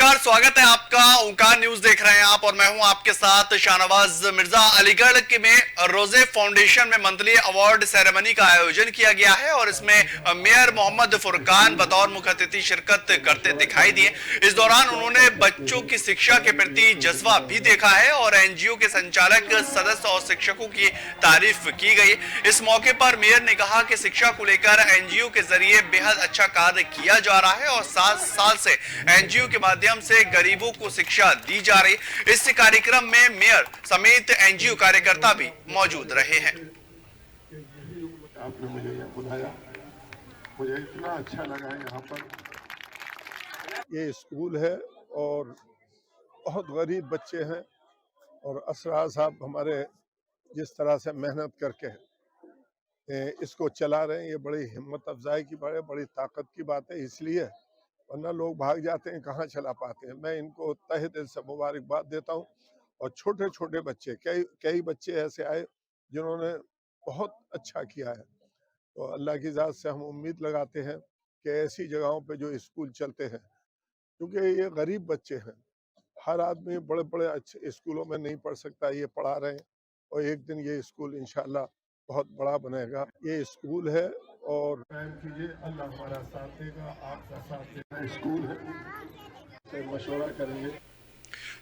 नमस्कार, स्वागत है आपका। ओंकार न्यूज देख रहे हैं आप और मैं हूं आपके साथ शाहनवाज मिर्जा। अलीगढ़ के में रोजे फाउंडेशन में मंथली अवार्ड सेरेमनी का आयोजन किया गया है और इसमें मेयर मोहम्मद फुरकान बतौर मुख्य अतिथि शिरकत करते दिखाई दिए। इस दौरान उन्होंने बच्चों की शिक्षा के प्रति जज्बा भी देखा है और एनजीओ के संचालक, सदस्य और शिक्षकों की तारीफ की गई। इस मौके पर मेयर ने कहा कि शिक्षा को लेकर एनजीओ के जरिए बेहद अच्छा कार्य किया जा रहा है और 7 साल से एनजीओ के माध्यम से गरीबों को शिक्षा दी जा रही। इस कार्यक्रम में मेयर समेत एनजीओ कार्यकर्ता भी मौजूद रहे हैं। आपने मुझे बुलाया, मुझे इतना अच्छा लगा। यहाँ पर ये स्कूल है और बहुत गरीब बच्चे हैं और असरार साहब हमारे जिस तरह से मेहनत करके इसको चला रहे हैं, ये बड़ी हिम्मत अफजाई की बात है, बड़ी ताकत की बात है। इसलिए वरना लोग भाग जाते हैं, कहाँ चला पाते हैं। मैं इनको तहे दिल से मुबारकबाद देता हूँ। और छोटे छोटे बच्चे, कई बच्चे ऐसे आए जिन्होंने बहुत अच्छा किया है। तो अल्लाह की ज़ात से हम उम्मीद लगाते हैं कि ऐसी जगहों पे जो स्कूल चलते हैं, क्योंकि ये गरीब बच्चे हैं, हर आदमी बड़े बड़े अच्छे स्कूलों में नहीं पढ़ सकता। ये पढ़ा रहे हैं और एक दिन ये स्कूल इंशाल्लाह बहुत बड़ा बनेगा। ये स्कूल है और कीजिए, अल्लाह हमारा साथ देगा, आपका साथ देगा। स्कूल है, मशवरा करेंगे।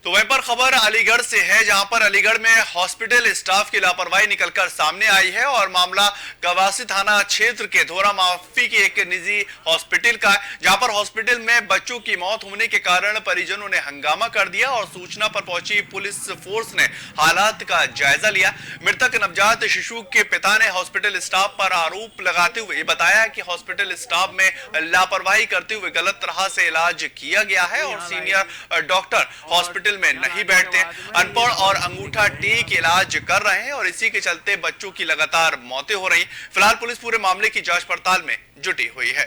तो वहीं पर खबर अलीगढ़ से है, जहां पर अलीगढ़ में हॉस्पिटल स्टाफ की लापरवाही निकलकर सामने आई है और मामला कवासी थाना क्षेत्र के धोरा माफी की एक निजी हॉस्पिटल का, जहां पर हॉस्पिटल में बच्चों की मौत होने के कारण परिजनों ने हंगामा कर दिया और सूचना पर पहुंची पुलिस फोर्स ने हालात का जायजा लिया। मृतक नवजात शिशु के पिता ने हॉस्पिटल स्टाफ पर आरोप लगाते हुए बताया कि हॉस्पिटल स्टाफ में लापरवाही करते हुए गलत तरह से इलाज किया गया है और सीनियर डॉक्टर हॉस्पिटल में नहीं बैठते, अनपढ़ और अंगूठा टेक इलाज कर रहे हैं और इसी के चलते बच्चों की लगातार मौतें हो रही। फिलहाल पुलिस पूरे मामले की जांच पड़ताल में जुटी हुई है।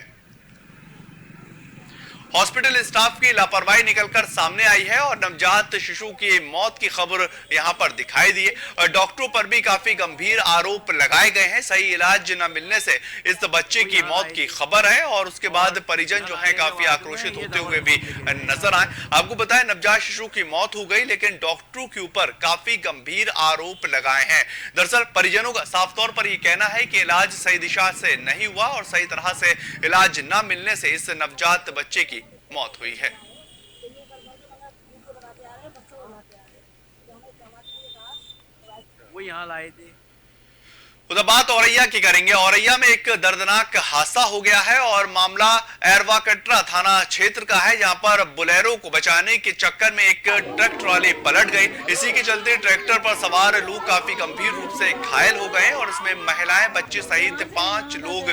हॉस्पिटल स्टाफ की लापरवाही निकलकर सामने आई है और नवजात शिशु की मौत की खबर यहां पर दिखाई दी है और डॉक्टरों पर भी काफी गंभीर आरोप लगाए गए हैं। सही इलाज न मिलने से इस बच्चे की मौत की खबर है और उसके बाद परिजन जो है काफी आक्रोशित होते हुए भी नजर आए। आपको बताएं, नवजात शिशु की मौत हो गई लेकिन डॉक्टरों के ऊपर काफी गंभीर आरोप लगाए हैं। दरअसल परिजनों का साफ तौर पर यह कहना है कि इलाज सही दिशा से नहीं हुआ और सही तरह से इलाज न मिलने से इस नवजात बच्चे की मौत हुई है। वो यहाँ लाए थे। उधर बात औरैया की करेंगे। औरैया में एक दर्दनाक हादसा हो गया है और मामला एरवा कटरा थाना क्षेत्र का है, जहां पर बुलेरो को बचाने के चक्कर में एक ट्रक ट्रॉली पलट गई। इसी के चलते ट्रैक्टर पर सवार लोग काफी गंभीर रूप से घायल हो गए और इसमें महिलाएं, बच्चे सहित 5 लोग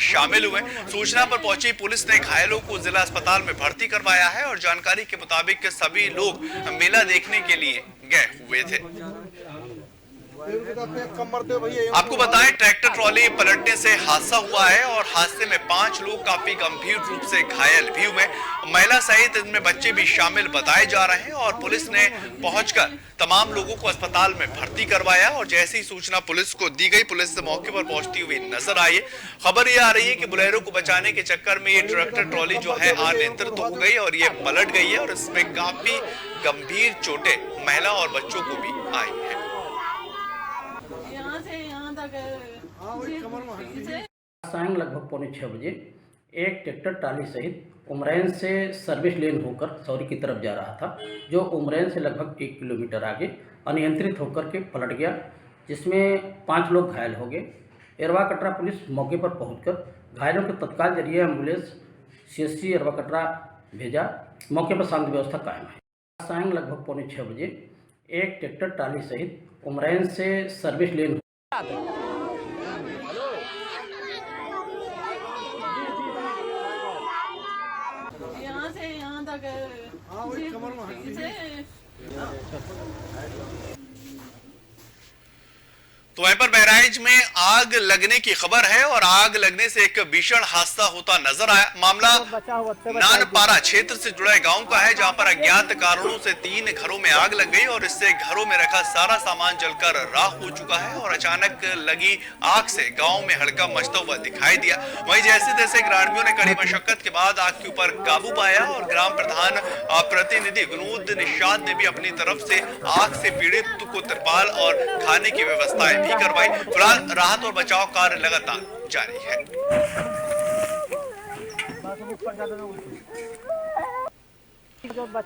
शामिल हुए। सूचना पर पहुंची पुलिस ने घायलों को जिला अस्पताल में भर्ती करवाया है और जानकारी के मुताबिक सभी लोग मेला देखने के लिए गए हुए थे। आपको बताएं, ट्रैक्टर ट्रॉली पलटने से हादसा हुआ है और हादसे में 5 लोग काफी गंभीर रूप से घायल भी हुए। महिला सहित इनमें बच्चे भी शामिल बताए जा रहे हैं और पुलिस ने पहुंचकर तमाम लोगों को अस्पताल में भर्ती करवाया और जैसी ही सूचना पुलिस को दी गई, पुलिस मौके पर पहुंचती हुई नजर आई। खबर ये आ रही है कि बुलेरो को बचाने के चक्कर में ये ट्रैक्टर ट्रॉली जो है अनियंत्रित हो गई और ये पलट गई है और इसमें काफी गंभीर चोटें महिला और बच्चों को भी आई है। सायं लगभग 5:45 बजे एक ट्रैक्टर ट्राली सहित उमरैन से सर्विस लेन होकर सौरी की तरफ जा रहा था, जो उमरैन से लगभग 1 किलोमीटर आगे अनियंत्रित होकर के पलट गया, जिसमें 5 लोग घायल हो गए। एरवा कटरा पुलिस मौके पर पहुंचकर घायलों के तत्काल जरिए एम्बुलेंस CSC एरवा कटरा भेजा। मौके पर शांति व्यवस्था कायम है। सायं लगभग 5:45 बजे एक ट्रैक्टर ट्राली सहित उमरैन से सर्विस लेन तो वहीं पर बहराइच में आग लगने की खबर है और आग लगने से एक भीषण हादसा होता नजर आया। मामला नानपारा क्षेत्र से जुड़ा गांव का है, जहां पर अज्ञात कारणों से 3 घरों में आग लग गई और इससे घरों में रखा सारा सामान जलकर राख हो चुका है और अचानक लगी आग से गांव में हड़कंप मचता हुआ दिखाई दिया। वहीं जैसे तैसे ग्रामीणों ने कड़ी मशक्कत के बाद आग के ऊपर काबू पाया और ग्राम प्रधान प्रतिनिधि विनोद निषाद ने भी अपनी तरफ से आग से पीड़ित को तिरपाल और खाने की व्यवस्थाएं भी करवाई। फिलहाल राहत और बचाव कार्य लगातार जारी है।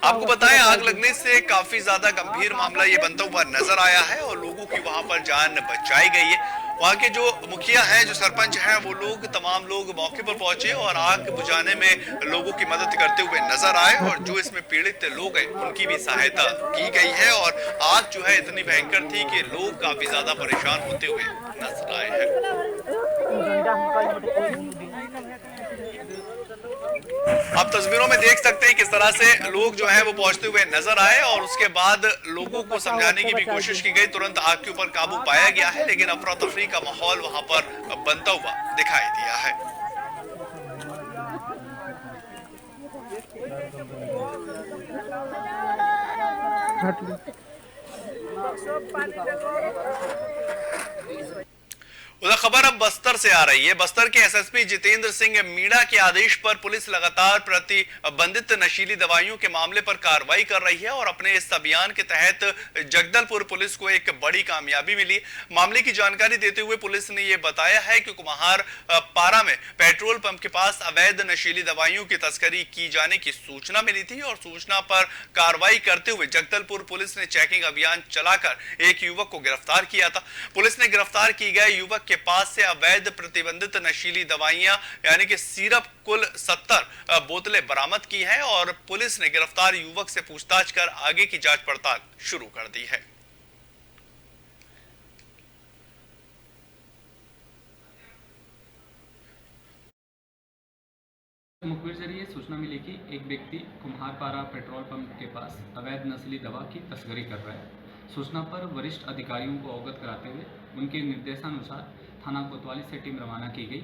आपको बताएं, आग लगने से काफी ज्यादा गंभीर मामला ये बनता हुआ नजर आया है और लोगों की वहां पर जान बचाई गई है। वहां के जो मुखिया हैं, जो सरपंच हैं, वो लोग तमाम लोग मौके पर पहुंचे और आग बुझाने में लोगों की मदद करते हुए नजर आए और जो इसमें पीड़ित लोग हैं उनकी भी सहायता की गई है। और आग जो है इतनी भयंकर थी कि लोग काफी ज्यादा परेशान होते हुए नजर आए हैं। आप तस्वीरों में देख सकते हैं किस तरह से लोग जो है वो पहुंचते हुए नजर आए और उसके बाद लोगों को समझाने की भी कोशिश की गई। तुरंत आग के ऊपर काबू पाया गया है, लेकिन अफरा तफरी का माहौल वहां पर बनता हुआ दिखाई दिया है। उधर खबर अब बस्तर से आ रही है। बस्तर के एसएसपी जितेंद्र सिंह मीणा के आदेश पर पुलिस लगातार प्रतिबंधित नशीली दवाइयों के मामले पर कार्रवाई कर रही है और अपने इस अभियान के तहत जगदलपुर पुलिस को एक बड़ी कामयाबी मिली। मामले की जानकारी देते हुए पुलिस ने यह बताया है कि कुम्हार पारा में पेट्रोल पंप के पास अवैध नशीली दवाइयों की तस्करी की जाने की सूचना मिली थी और सूचना पर कार्रवाई करते हुए जगदलपुर पुलिस ने चेकिंग अभियान चलाकर एक युवक को गिरफ्तार किया था। पुलिस ने गिरफ्तार की गए युवक के पास से अवैध प्रतिबंधित नशीली दवाइयां यानी कि सिरप कुल 70 बोतलें बरामद की हैं और पुलिस ने गिरफ्तार युवक से पूछताछ कर आगे की जांच पड़ताल शुरू कर दी है। मुखबिर जरिए सूचना मिली कि एक व्यक्ति कुम्हारपारा पेट्रोल पंप के पास अवैध नस्ली दवा की तस्करी कर रहा है। सूचना पर वरिष्ठ अधिकारियों को अवगत कराते हुए उनके निर्देशानुसार थाना कोतवाली से टीम रवाना की गई।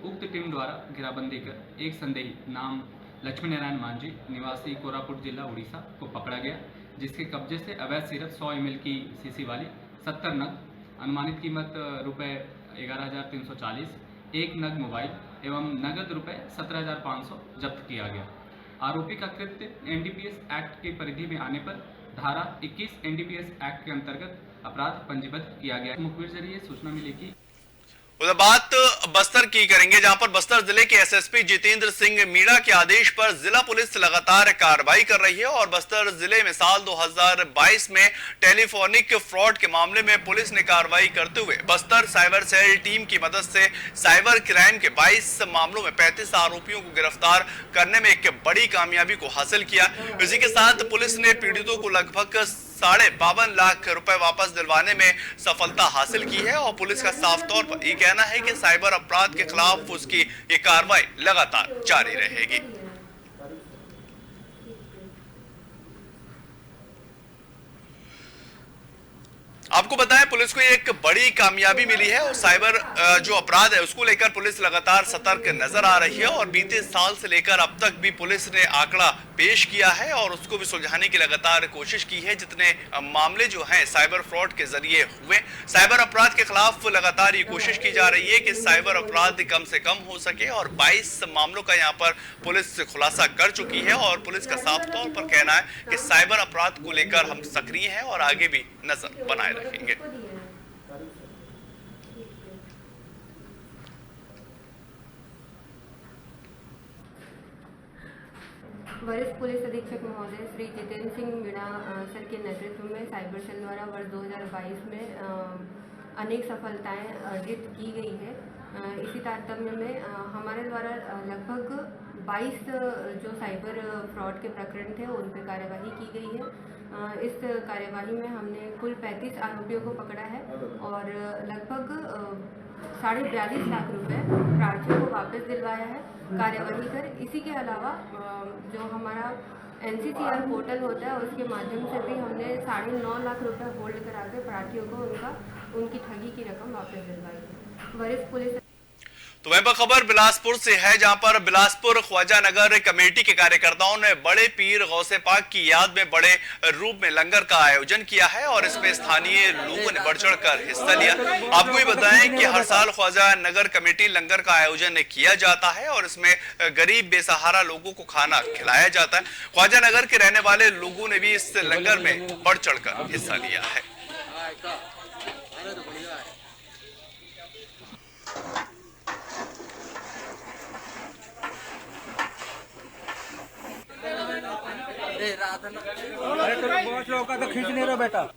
उक्त टीम द्वारा घेराबंदी कर एक संदेही नाम लक्ष्मी नारायण मांझी निवासी कोरापुट जिला उड़ीसा को पकड़ा गया, जिसके कब्जे से अवैध सिरप 100 ml की शीशी वाली 70 नग, अनुमानित कीमत रुपये 11,340, एक नग मोबाइल एवं नगद रुपये 17,500 जब्त किया गया। आरोपी का कृत्य एनडीपीएस एक्ट की परिधि में आने पर धारा 21 एनडीपीएस एक्ट के अंतर्गत अपराध पंजीबद्ध किया गया। मुखबिर जरिए सूचना मिली कि उधर बात बस्तर की करेंगे, जहां पर बस्तर जिले के एसएसपी जितेंद्र सिंह मीणा के आदेश पर जिला पुलिस लगातार कार्रवाई कर रही है और बस्तर जिले में साल 2022 में टेलीफोनिक फ्रॉड के मामले में पुलिस ने कार्रवाई करते हुए बस्तर साइबर सेल टीम की मदद से साइबर क्राइम के 22 मामलों में 35 आरोपियों को गिरफ्तार करने में एक बड़ी कामयाबी को हासिल किया। इसी के साथ पुलिस ने पीड़ितों को लगभग 52.5 लाख रुपए वापस दिलवाने में सफलता हासिल की है और पुलिस का साफ तौर पर यह कहना है कि साइबर अपराध के खिलाफ उसकी ये कार्रवाई लगातार जारी रहेगी। आपको बताएं, पुलिस को एक बड़ी कामयाबी मिली है और साइबर जो अपराध है उसको लेकर पुलिस लगातार सतर्क नजर आ रही है और बीते साल से लेकर अब तक भी पुलिस ने आंकड़ा पेश किया है और उसको भी सुलझाने की लगातार कोशिश की है। जितने मामले जो हैं साइबर फ्रॉड के जरिए हुए, साइबर अपराध के खिलाफ लगातार ये कोशिश की जा रही है कि साइबर अपराध कम से कम हो सके और 22 मामलों का यहाँ पर पुलिस खुलासा कर चुकी है और पुलिस का साफ तौर पर कहना है कि साइबर अपराध को लेकर हम सक्रिय हैं और आगे भी नजर बनाए रखेंगे। वरिष्ठ पुलिस अधीक्षक महोदय श्री जितेंद्र सिंह मीणा सर के नेतृत्व में साइबर सेल द्वारा वर्ष 2022 में अनेक सफलताएं अर्जित की गई है। इसी तारतम्य में हमारे द्वारा लगभग 22 जो साइबर फ्रॉड के प्रकरण थे उन पर कार्यवाही की गई है। इस कार्यवाही में हमने कुल 35 आरोपियों को पकड़ा है और लगभग 42.5 लाख रुपए प्रार्थियों को वापस दिलवाया है कार्यवाही कर। इसी के अलावा जो हमारा NCCR पोर्टल होता है, उसके माध्यम से भी हमने 9.5 लाख रुपए होल्ड करा के प्रार्थियों को उनकी ठगी की रकम वापस दिलवाई है। वरिष्ठ पुलिस तो वहीं पर खबर बिलासपुर से है, जहां पर बिलासपुर ख्वाजा नगर कमेटी के कार्यकर्ताओं ने बड़े पीर गौसे पाक की याद में बड़े रूप में लंगर का आयोजन किया है और इसमें स्थानीय लोगों ने बढ़ चढ़कर हिस्सा लिया। आपको ये बताएं कि हर साल ख्वाजा नगर कमेटी लंगर का आयोजन किया जाता है और इसमें गरीब बेसहारा लोगों को खाना खिलाया जाता है। ख्वाजा नगर के रहने वाले लोगों ने भी इस लंगर में बढ़ चढ़कर हिस्सा लिया है। बहुत लोगों का तो खींच नहीं रहा बेटा।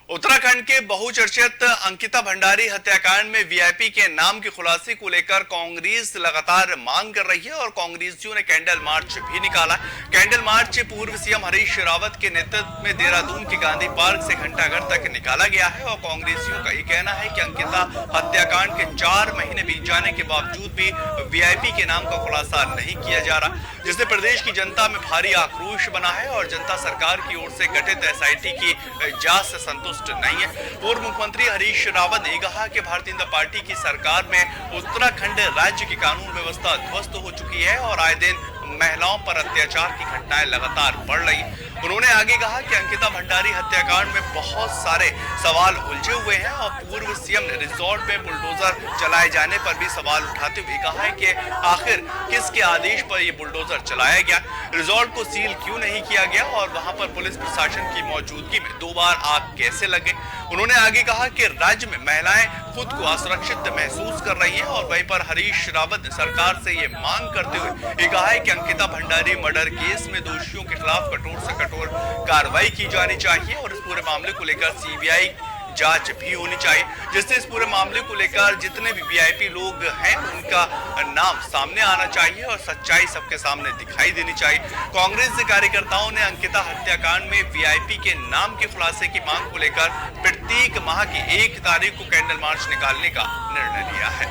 उत्तराखंड के बहुचर्चित अंकिता भंडारी हत्याकांड में वीआईपी के नाम की खुलासे को लेकर कांग्रेस लगातार मांग कर रही है और कांग्रेसियों ने कैंडल मार्च भी निकाला। कैंडल मार्च पूर्व सीएम हरीश रावत के नेतृत्व में देहरादून के गांधी पार्क से घंटाघर तक निकाला गया है और कांग्रेसियों का ये कहना है कि अंकिता हत्याकांड के 4 महीने बीत जाने के बावजूद भी वीआईपी के नाम का खुलासा नहीं किया जा रहा, जिससे प्रदेश की जनता में भारी आक्रोश बना है और जनता सरकार की ओर से गठित एसआईटी की जांच से संतुष्ट नहीं है। पूर्व मुख्यमंत्री हरीश रावत ने कहा कि भारतीय जनता पार्टी की सरकार में उत्तराखंड राज्य की कानून व्यवस्था ध्वस्त हो चुकी है और आए दिन महिलाओं पर अत्याचार की घटनाएं लगातार बढ़ रही। उन्होंने आगे कहा कि अंकिता भंडारी हत्याकांड में बहुत सारे सवाल उलझे हुए हैं और पूर्व सीएम ने रिजॉर्ट में बुलडोजर चलाए जाने पर भी सवाल उठाते हुए कहा है कि आखिर किसके आदेश पर यह बुलडोजर चलाया गया, रिजॉर्ट को सील क्यों नहीं किया गया और वहां पर पुलिस प्रशासन की मौजूदगी में 2 बार आग कैसे लगे। उन्होंने आगे कहा कि राज्य में महिलाएं खुद को असुरक्षित महसूस कर रही हैं और वहीं पर हरीश रावत ने सरकार से ये मांग करते हुए ये कहा है कि अंकिता भंडारी मर्डर केस में दोषियों के खिलाफ कठोर से कठोर कार्रवाई की जानी चाहिए और इस पूरे मामले को लेकर सीबीआई जांच भी होनी चाहिए, जिससे इस पूरे मामले को लेकर जितने भी वीआईपी लोग हैं उनका नाम सामने आना चाहिए और सच्चाई सबके सामने दिखाई देनी चाहिए। कांग्रेस के कार्यकर्ताओं ने अंकिता हत्याकांड में वीआईपी के नाम के खुलासे की मांग को लेकर प्रत्येक माह की 1 तारीख को कैंडल मार्च निकालने का निर्णय लिया है।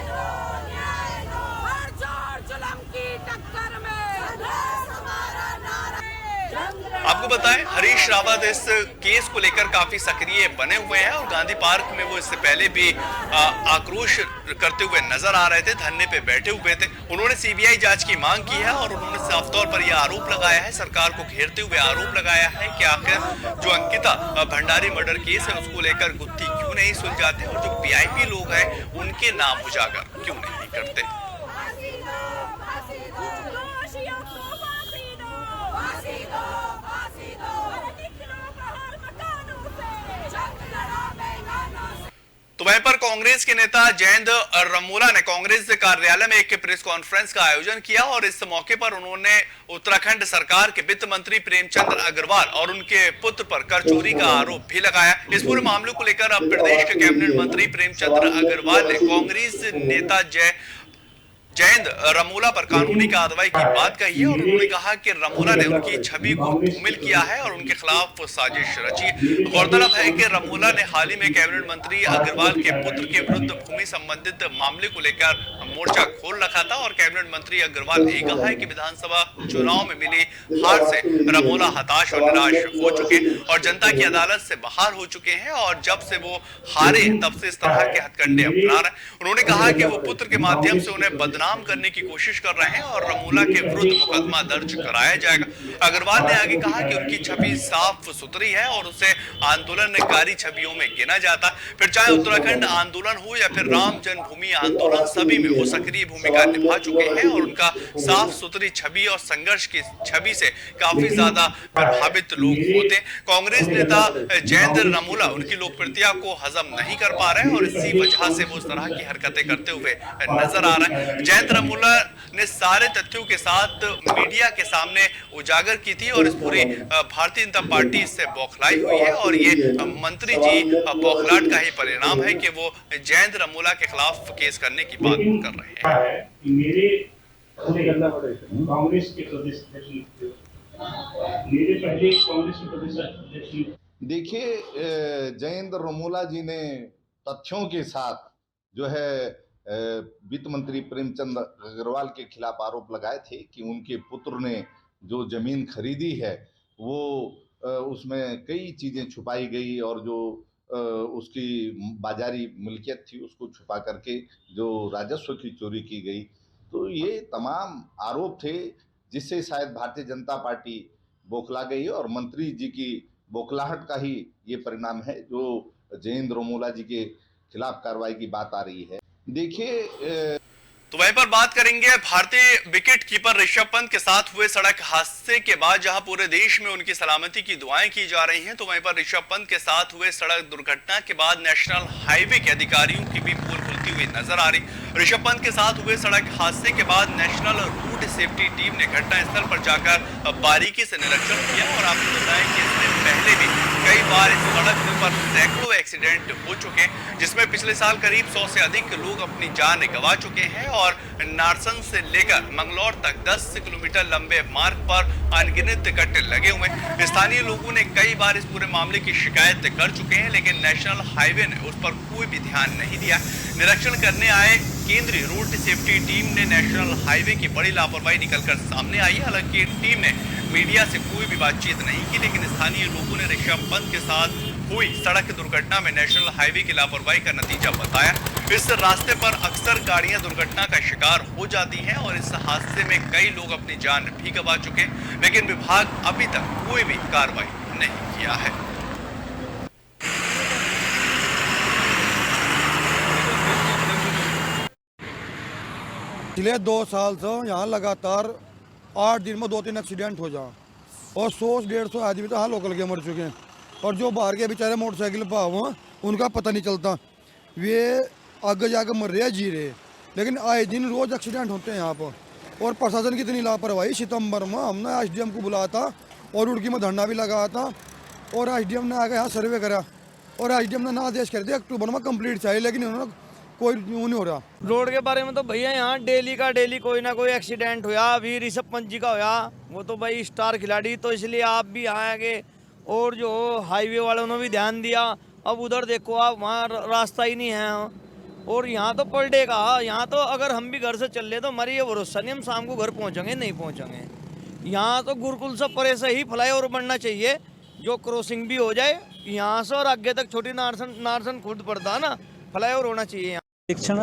आपको बताएं, हरीश रावत इस केस को लेकर काफी सक्रिय बने हुए हैं और गांधी पार्क में वो इससे पहले भी आक्रोश करते हुए नजर आ रहे थे, धरने पे बैठे हुए थे। उन्होंने सीबीआई जांच की मांग की है और उन्होंने साफ तौर पर यह आरोप लगाया है, सरकार को घेरते हुए आरोप लगाया है कि आखिर जो अंकिता भंडारी मर्डर केस है उसको लेकर गुत्थी क्यों नहीं सुलझाते और जो वीआईपी लोग हैं उनके नाम उजागर क्यों नहीं करते। तो वहीं पर कांग्रेस के नेता जयंत रमोला ने कांग्रेस कार्यालय में एक प्रेस कॉन्फ्रेंस का आयोजन किया और इस मौके पर उन्होंने उत्तराखंड सरकार के वित्त मंत्री प्रेमचंद अग्रवाल और उनके पुत्र पर कर चोरी का आरोप भी लगाया। इस पूरे मामले को लेकर अब प्रदेश के कैबिनेट मंत्री प्रेमचंद अग्रवाल ने कांग्रेस नेता जयंत रमोला पर कानूनी कार्रवाई की बात कही है और उन्होंने कहा कि रमोला ने उनकी छवि को धूमिल किया है और उनके खिलाफ साजिश रची। गौरतलब है कि रमोला ने हाल ही में कैबिनेट मंत्री अग्रवाल के पुत्र के विरुद्ध भूमि संबंधित मामले को लेकर मोर्चा खोल रखा था और कैबिनेट मंत्री अग्रवाल ने कहा है कि विधानसभा चुनाव में मिली हार से रमोला हताश और निराश हो चुके और जनता की अदालत से बाहर हो चुके हैं और जब से वो हारे तब से इस तरह के हथकंडे अपना रहे। उन्होंने कहा कि वो पुत्र के माध्यम से उन्हें बदनाम करने की कोशिश कर रहे हैं और रमोला के विरुद्ध मुकदमा दर्ज कराया जाएगा। अग्रवाल ने आगे कहा कि उनकी छवि साफ सुथरी है और उसे आंदोलनकारी छवियों में गिना जाता, फिर चाहे उत्तराखंड आंदोलन हो या फिर राम जन्मभूमि आंदोलन, सभी में वो सक्रिय भूमिका निभा चुके हैं और उनका साफ सुथरी छवि और संघर्ष की छवि से काफी ज्यादा प्रभावित लोग होते। कांग्रेस नेता जयंत रमोला उनकी लोकप्रियता को हजम नहीं कर पा रहे और इसी वजह से वो इस तरह की हरकतें करते हुए नजर आ रहे हैं। जयंत रमोला ने सारे तथ्यों के साथ मीडिया के सामने उजागर की थी और इस पूरी भारतीय जनता पार्टी इससे बौखलाई हुई है और ये मंत्री जी बौखलाहट का ही परिणाम है कि वो जयंत रमोला के खिलाफ केस करने की बात कर रहे हैं। मेरे कांग्रेस के प्रदेश अध्यक्ष देखिए, जयंत रमोला जी ने तथ्यों के साथ जो है वित्त मंत्री प्रेमचंद अग्रवाल के खिलाफ आरोप लगाए थे कि उनके पुत्र ने जो जमीन खरीदी है वो उसमें कई चीजें छुपाई गई और जो उसकी बाजारी मिल्कियत थी उसको छुपा करके जो राजस्व की चोरी की गई। तो ये तमाम आरोप थे जिससे शायद भारतीय जनता पार्टी बौखला गई और मंत्री जी की बौखलाहट का ही ये परिणाम है जो जयेंद्र रोमोला जी के खिलाफ कार्रवाई की बात आ रही है। देखिए तो वहीं पर बात करेंगे भारतीय विकेट कीपर ऋषभ पंत के साथ हुए सड़क हादसे के बाद जहां पूरे देश में उनकी सलामती की दुआएं की जा रही हैं, तो वहीं पर ऋषभ पंत के साथ हुए सड़क दुर्घटना के बाद नेशनल हाईवे के अधिकारियों की भी पोल खुलती हुई नजर आ रही। ऋषभ पंत के साथ हुए सड़क हादसे के बाद नेशनल रोड सेफ्टी टीम ने घटनास्थल पर जाकर बारीकी से निरीक्षण किया और आपको बताएं कि इससे पहले भी कई बार इस सड़क पर सैकड़ों एक्सीडेंट हो चुके हैं, जिसमें पिछले साल करीब 100 से अधिक लोग अपनी जान गंवा चुके हैं और नारसन से लेकर मंगलौर तक 10 किलोमीटर लंबे मार्ग पर अनगिनत कट लगे हुए हैं। स्थानीय लोगों ने कई बार इस पूरे मामले की शिकायत कर चुके हैं, लेकिन नेशनल हाईवे ने उस पर कोई भी ध्यान नहीं दिया। निरीक्षण करने आए केंद्रीय रोड सेफ्टी टीम ने नेशनल हाईवे की बड़ी लापरवाही निकलकर सामने आई। हालांकि टीम ने मीडिया से कोई भी बातचीत नहीं की, लेकिन स्थानीय लोगों ने ऋषभ पंत के साथ हुई सड़क दुर्घटना में नेशनल हाईवे की लापरवाही का नतीजा बताया। इस रास्ते पर अक्सर गाड़ियां दुर्घटना का शिकार हो जाती हैं और इस हादसे में कई लोग अपनी जान भी गंवा चुके, लेकिन विभाग अभी तक कोई भी कार्रवाई नहीं किया है। पिछले 2 साल से यहाँ लगातार 8 दिन में 2-3 एक्सीडेंट हो जा और 100-150 आदमी तो यहाँ लोकल के मर चुके हैं और जो बाहर के बेचारे मोटरसाइकिल पर हुआ उनका पता नहीं चलता, वे आगे जाकर मर रहे हैं जी रहे, लेकिन आए दिन रोज एक्सीडेंट होते हैं यहाँ पर। और प्रशासन की इतनी लापरवाही, सितंबर में हमने एसडीएम को बुलाया था और उड़की में धरना भी लगाया था और एसडीएम ने आगे यहाँ सर्वे करा और एसडीएम ने ना आदेश कर दिया अक्टूबर में कंप्लीट चाहिए, लेकिन उन्होंने कोई नहीं हो रहा। रोड के बारे में तो भैया यहाँ डेली का डेली कोई ना कोई एक्सीडेंट होया। अभी ऋषभ पंत जी का होया, वो तो भाई स्टार खिलाड़ी, तो इसलिए आप भी यहाँ आगे और जो हाईवे वालों ने भी ध्यान दिया। अब उधर देखो आप, वहाँ रास्ता ही नहीं है और यहाँ तो पर डे का, यहाँ तो अगर हम भी घर से चल ले तो हमारी ये भरोसा नहीं हम शाम को घर पहुँचेंगे नहीं पहुँचेंगे। यहाँ तो गुरुकुल से परे से ही फ्लाईओवर बनना चाहिए, जो क्रॉसिंग भी हो जाए यहाँ से और आगे तक छोटी नारसन खुद पड़ता ना, फ्लाईओवर होना चाहिए। निरीक्षण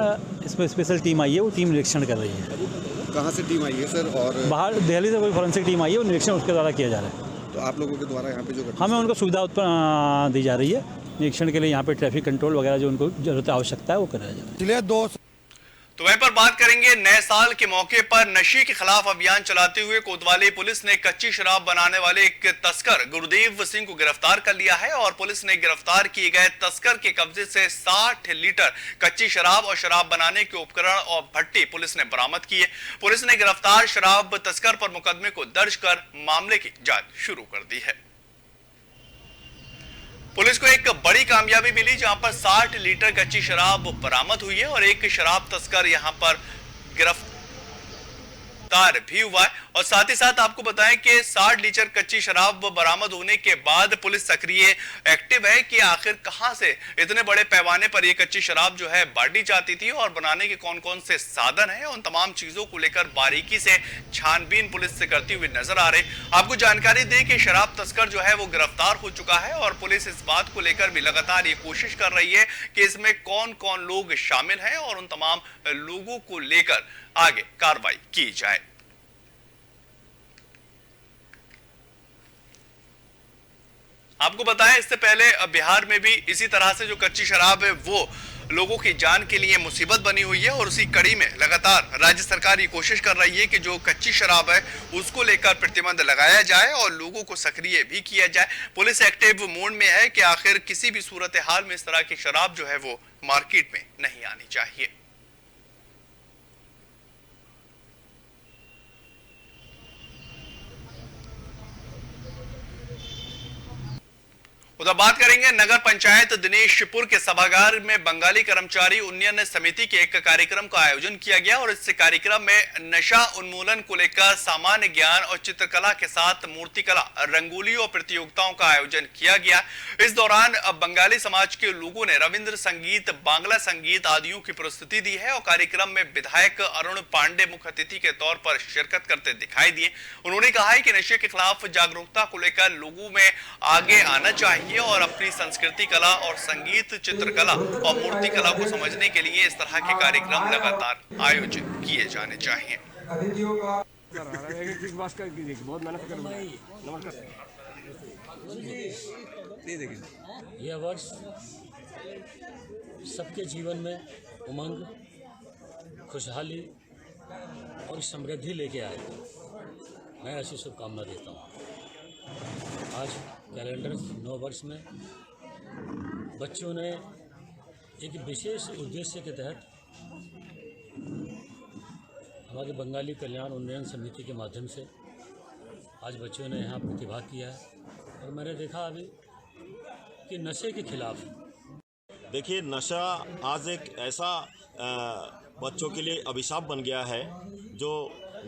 स्पेशल टीम आई है, वो टीम निरीक्षण कर रही है। कहाँ से टीम आई है सर? और बाहर दिल्ली से कोई फॉरेंसिक टीम आई है, वो निरीक्षण उसके द्वारा किया जा रहा है। तो आप लोगों के द्वारा यहाँ पे जो हमें उनको सुविधा दी जा रही है निरीक्षण के लिए, यहाँ पे ट्रैफिक कंट्रोल वगैरह जो उनको जरूरत आवश्यकता है वो कराया जा रहा है। तो वहीं पर बात करेंगे नए साल के मौके पर नशे के खिलाफ अभियान चलाते हुए कोतवाली पुलिस ने कच्ची शराब बनाने वाले एक तस्कर गुरुदेव सिंह को गिरफ्तार कर लिया है और पुलिस ने गिरफ्तार किए गए तस्कर के कब्जे से 60 लीटर कच्ची शराब और शराब बनाने के उपकरण और भट्टी पुलिस ने बरामद की है। पुलिस ने गिरफ्तार शराब तस्कर पर मुकदमे को दर्ज कर मामले की जांच शुरू कर दी है। पुलिस को एक बड़ी कामयाबी मिली जहां पर 60 लीटर कच्ची शराब बरामद हुई है और एक शराब तस्कर यहां पर गिरफ्तार भी हुआ है। और साथ ही साथ आपको बताएं कि 60 लीटर कच्ची शराब बरामद होने के बाद पुलिस सक्रिय एक्टिव है कि आखिर कहां से इतने बड़े पैमाने पर ये कच्ची शराब जो है बांटी जाती थी और बनाने के कौन कौन से साधन हैं, उन तमाम चीजों को लेकर बारीकी से छानबीन पुलिस से करती हुई नजर आ रही। आपको जानकारी दें कि शराब तस्कर जो है वो गिरफ्तार हो चुका है और पुलिस इस बात को लेकर भी लगातार ये कोशिश कर रही है कि इसमें कौन कौन लोग शामिल हैं और उन तमाम लोगों को लेकर आगे कार्रवाई की जाए। आपको बताएं इससे पहले बिहार में भी इसी तरह से जो कच्ची शराब है वो लोगों की जान के लिए मुसीबत बनी हुई है और उसी कड़ी में लगातार राज्य सरकार ये कोशिश कर रही है कि जो कच्ची शराब है उसको लेकर प्रतिबंध लगाया जाए और लोगों को सक्रिय भी किया जाए। पुलिस एक्टिव मोड में है कि आखिर किसी भी सूरत हाल में इस तरह की शराब जो है वो मार्केट में नहीं आनी चाहिए। उधर बात करेंगे नगर पंचायत दिनेशपुर के सभागार में बंगाली कर्मचारी उन्नयन समिति के एक कार्यक्रम का आयोजन किया गया और इस कार्यक्रम में नशा उन्मूलन को लेकर सामान्य ज्ञान और चित्रकला के साथ मूर्तिकला, रंगोली और प्रतियोगिताओं का आयोजन किया गया। इस दौरान बंगाली समाज के लोगों ने रविंद्र संगीत, बांग्ला संगीत आदियों की प्रस्तुति दी है और कार्यक्रम में विधायक अरुण पांडे मुख्य अतिथि के तौर पर शिरकत करते दिखाई दिए। उन्होंने कहा है कि नशे के खिलाफ जागरूकता को लेकर लोगों में आगे आना चाहिए और अपनी संस्कृति, कला और संगीत, चित्रकला और मूर्तिकला को समझने के लिए इस तरह के कार्यक्रम लगातार आयोजित किए जाने चाहिए। यह वर्ष सबके जीवन में उमंग, खुशहाली और समृद्धि लेके आए, मैं ऐसी शुभकामना देता हूँ। आज कैलेंडर नव वर्ष में बच्चों ने एक विशेष उद्देश्य के तहत हमारे बंगाली कल्याण उन्नयन समिति के माध्यम से आज बच्चों ने यहाँ प्रतिभाग किया है और मैंने देखा अभी कि नशे के खिलाफ, देखिए नशा आज एक ऐसा बच्चों के लिए अभिशाप बन गया है। जो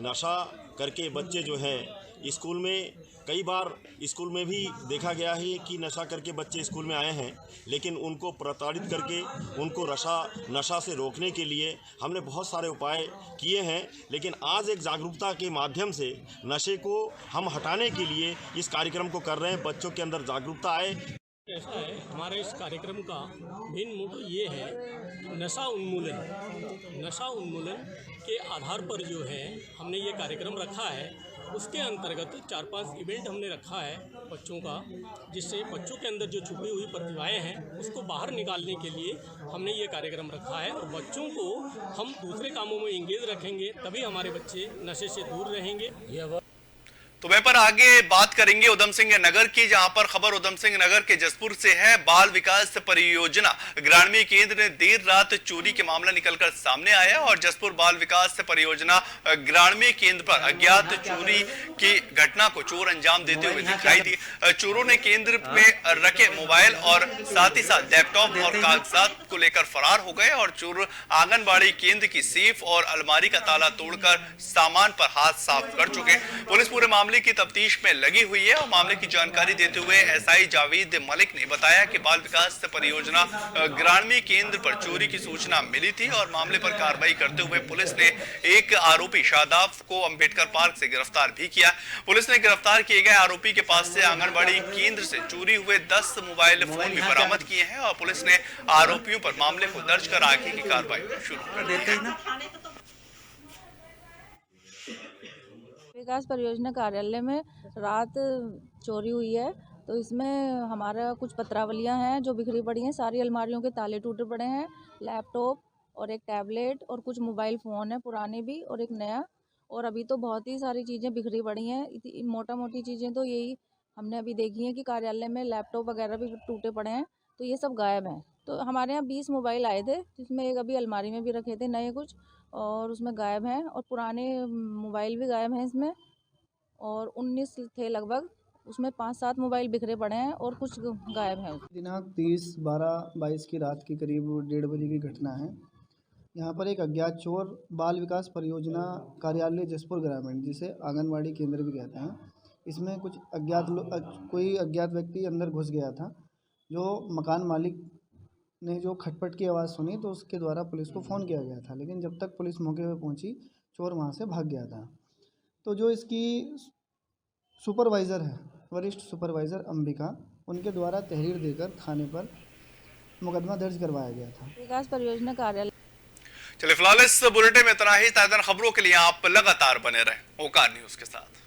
नशा करके बच्चे जो हैं स्कूल में, कई बार स्कूल में भी देखा गया है कि नशा करके बच्चे स्कूल में आए हैं, लेकिन उनको प्रताड़ित करके उनको नशा से रोकने के लिए हमने बहुत सारे उपाय किए हैं। लेकिन आज एक जागरूकता के माध्यम से नशे को हम हटाने के लिए इस कार्यक्रम को कर रहे हैं, बच्चों के अंदर जागरूकता आए। ऐसा है, हमारे इस कार्यक्रम का मेन मोटो ये है कि नशा उन्मूलन के आधार पर जो है हमने ये कार्यक्रम रखा है। उसके अंतर्गत 4-5 इवेंट हमने रखा है बच्चों का, जिससे बच्चों के अंदर जो छुपी हुई प्रतिभाएं हैं उसको बाहर निकालने के लिए हमने ये कार्यक्रम रखा है। और बच्चों को हम दूसरे कामों में इंगेज रखेंगे तभी हमारे बच्चे नशे से दूर रहेंगे। तो वहीं पर आगे बात करेंगे उधम सिंह नगर की, जहां पर खबर उधम सिंह नगर के जसपुर से है। बाल विकास परियोजना ग्रामीण केंद्र में देर रात चोरी के मामला निकलकर सामने आया और जसपुर बाल विकास परियोजना ग्रामीण केंद्र पर अज्ञात चोरी की घटना को चोर अंजाम देते हुए दिखाई दिए। चोरों ने केंद्र में रखे मोबाइल और साथ ही साथ लैपटॉप और कागजात को लेकर फरार हो गए और चोर आंगनबाड़ी केंद्र की सेफ और अलमारी का ताला तोड़कर सामान पर हाथ साफ कर चुके। पुलिस पूरे मामले की तफ्तीश में लगी हुई है और मामले की जानकारी देते हुए एसआई जावेद मलिक ने बताया कि बाल विकास परियोजना ग्रामीण केंद्र पर चोरी की सूचना मिली थी और मामले पर कार्रवाई करते हुए पुलिस ने एक आरोपी शादाब को अंबेडकर पार्क से गिरफ्तार भी किया। पुलिस ने गिरफ्तार किए गए आरोपी के पास से आंगनबाड़ी केंद्र से चोरी हुए 10 मोबाइल फोन भी बरामद किए हैं और पुलिस ने आरोपियों पर मामले को दर्ज कर आगे की कार्रवाई शुरू कर दी है। विकास परियोजना कार्यालय में रात चोरी हुई है, तो इसमें हमारा कुछ पत्रावलियां हैं जो बिखरी पड़ी हैं। सारी अलमारियों के ताले टूटे पड़े हैं, लैपटॉप और एक टैबलेट और कुछ मोबाइल फ़ोन है, पुराने भी और एक नया। और अभी तो बहुत ही सारी चीज़ें बिखरी पड़ी हैं। मोटा मोटी चीज़ें तो यही हमने अभी देखी हैं कि कार्यालय में लैपटॉप वगैरह भी टूटे पड़े हैं, तो ये सब गायब हैं। तो हमारे यहाँ 20 मोबाइल आए थे, जिसमें एक अभी अलमारी में भी रखे थे नए कुछ, और उसमें गायब हैं। और पुराने मोबाइल भी गायब हैं इसमें, और 19 थे लगभग, उसमें 5-7 मोबाइल बिखरे पड़े हैं और कुछ गायब हैं। दिनांक 30/12/22 की रात के करीब 1:30 बजे की घटना है। यहाँ पर एक अज्ञात चोर बाल विकास परियोजना कार्यालय जसपुर ग्रामीण, जिसे आंगनवाड़ी केंद्र भी कहते हैं, इसमें कुछ कोई अज्ञात व्यक्ति अंदर घुस गया था। जो मकान मालिक ने जो खटपट की आवाज़ सुनी तो उसके द्वारा पुलिस को फ़ोन किया गया था, लेकिन जब तक पुलिस मौके पर पहुंची चोर वहां से भाग गया था। तो जो इसकी सुपरवाइज़र है, वरिष्ठ सुपरवाइज़र अंबिका, उनके द्वारा तहरीर देकर थाने पर मुकदमा दर्ज करवाया गया था। विकास परियोजना कार्यालय। चलिए फिलहाल इस बुलेटिन में इतना ही। ताज़ा खबरों के लिए आप लगातार बने रहें ओकार न्यूज़ के साथ।